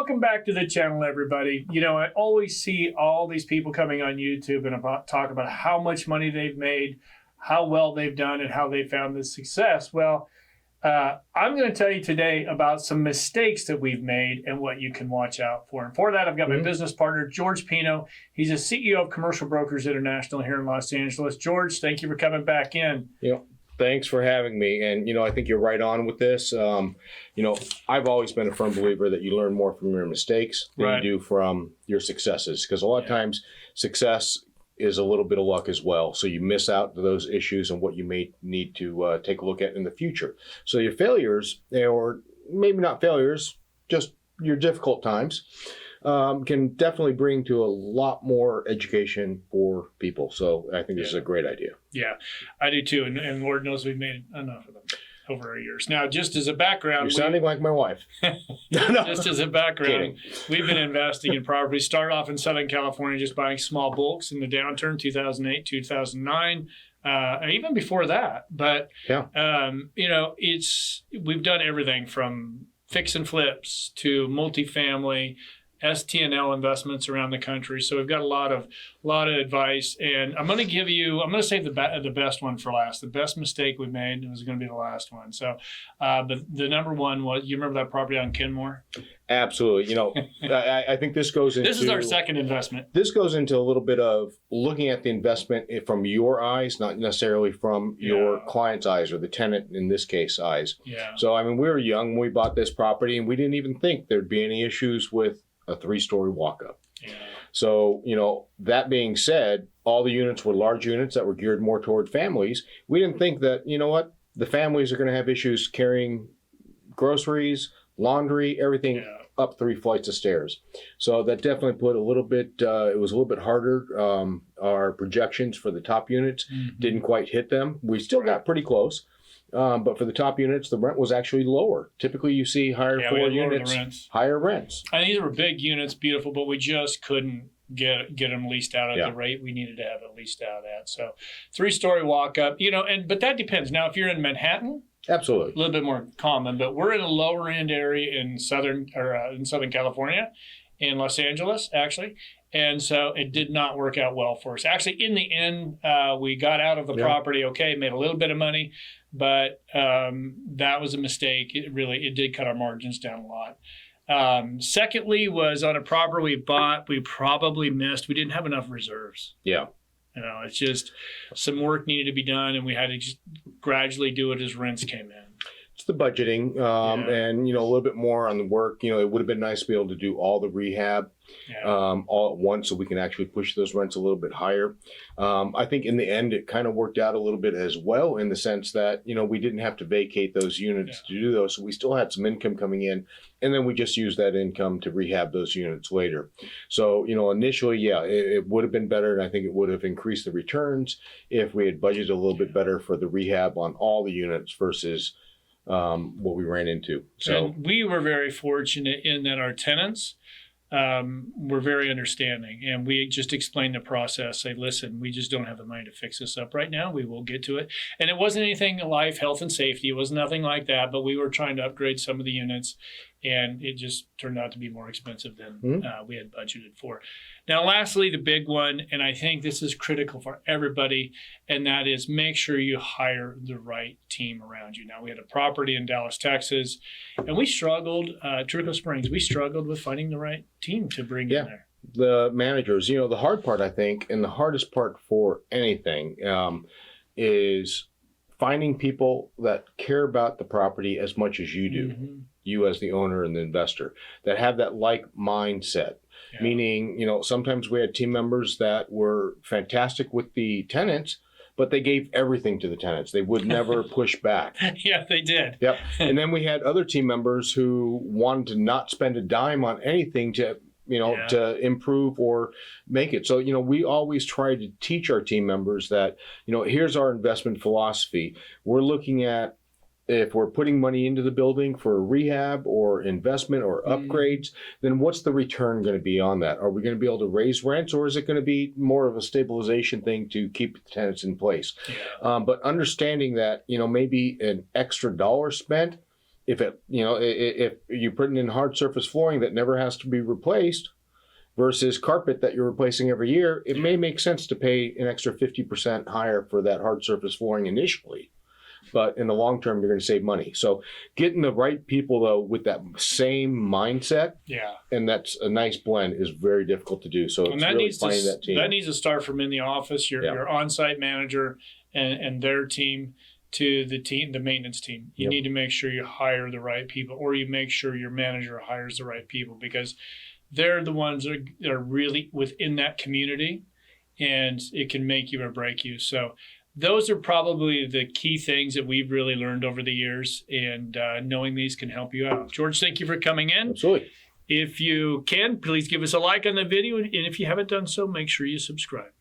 welcome back to the channel, everybody. You know, I always see all these people coming on YouTube and talk about how much money they've made, how well they've done, and how they found this success. Well, I'm going to tell you today about some mistakes that we've made and what you can watch out for. And for that, I've got my business partner, George Pino. He's a CEO of Commercial Brokers International here in Los Angeles. George, thank you for coming back in. Yeah. Thanks for having me. And, I think you're right on with this. I've always been a firm believer that you learn more from your mistakes than you do from your successes. Because a lot of times success is a little bit of luck as well. So you miss out to those issues and what you may need to take a look at in the future. So your failures, or maybe not failures, just your difficult times, can definitely bring to a lot more education for people. So I think this is a great idea. Yeah, I do too. And Lord knows we've made enough of them over our years. Now, just as a background. You're sounding like my wife. Just as a background, we've been investing in property. Started off in Southern California, just buying small bulks in the downturn, 2008, 2009. Even before that. But, we've done everything from fix and flips to multifamily, STNL investments around the country. So we've got a lot of advice, and I'm going to save the best one for last. The best mistake we made was going to be the last one. So, the number one was, you remember that property on Kenmore? Absolutely. I think this goes into... This is our second investment. This goes into a little bit of looking at the investment from your eyes, not necessarily from your client's eyes, or the tenant, in this case, eyes. Yeah. So, we were young when we bought this property, and we didn't even think there'd be any issues with a 3-story walk-up. Yeah. So, that being said, all the units were large units that were geared more toward families. We didn't think that, the families are going to have issues carrying groceries, laundry, everything up 3 flights of stairs. So that definitely put a little bit, it was a little bit harder. Our projections for the top units didn't quite hit them. We still got pretty close. But for the top units, the rent was actually lower. Typically, you see higher floor units, higher rents. And these were big units, beautiful, but we just couldn't get them leased out at the rate we needed to have it leased out at. So 3-story walk up, but that depends. Now, if you're in Manhattan, absolutely, a little bit more common, but we're in a lower end area in Southern California, in Los Angeles, actually. And so it did not work out well for us. Actually, in the end, we got out of the property made a little bit of money, but that was a mistake. It did cut our margins down a lot. Secondly, was on a property we bought, we probably missed. We didn't have enough reserves. Yeah. It's just some work needed to be done, and we had to just gradually do it as rents came in. It's the budgeting, and, a little bit more on the work. It would have been nice to be able to do all the rehab all at once, so we can actually push those rents a little bit higher. I think in the end, it kind of worked out a little bit as well, in the sense that, we didn't have to vacate those units to do those. So we still had some income coming in, and then we just used that income to rehab those units later. So, initially, it would have been better, and I think it would have increased the returns if we had budgeted a little bit better for the rehab on all the units versus what we ran into. So, and we were very fortunate in that our tenants were very understanding, and we just explained the process. Say, listen, we just don't have the money to fix this up right now. We will get to it. And it wasn't anything life, health, and safety. It was nothing like that, but we were trying to upgrade some of the units, and it just turned out to be more expensive than we had budgeted for. Now, lastly, the big one, and I think this is critical for everybody, and that is make sure you hire the right team around you. Now, we had a property in Dallas, Texas, and we struggled, Turco Springs, we struggled with finding the right team to bring in there. The managers, the hard part, I think, and the hardest part for anything is finding people that care about the property as much as you do, you as the owner and the investor, that have that like mindset. Yeah. Meaning, sometimes we had team members that were fantastic with the tenants, but they gave everything to the tenants. They would never push back. Yeah, they did. Yep. And then we had other team members who wanted to not spend a dime on anything to to improve or make it. So, we always try to teach our team members that, here's our investment philosophy. We're looking at, if we're putting money into the building for rehab or investment or upgrades, then what's the return going to be on that? Are we going to be able to raise rents, or is it going to be more of a stabilization thing to keep the tenants in place? Yeah. But understanding that, maybe an extra dollar spent if if you're putting in hard surface flooring that never has to be replaced versus carpet that you're replacing every year, it may make sense to pay an extra 50% higher for that hard surface flooring initially. But in the long term, you're going to save money. So getting the right people, though, with that same mindset, and that's a nice blend, is very difficult to do. So it's really finding that team. That needs to start from in the office, your on-site manager and their team, to the maintenance team. You need to make sure you hire the right people, or you make sure your manager hires the right people, because they're the ones that are really within that community, and it can make you or break you. So those are probably the key things that we've really learned over the years, and knowing these can help you out. George, thank you for coming in. Absolutely. If you can, please give us a like on the video, and if you haven't done so, make sure you subscribe.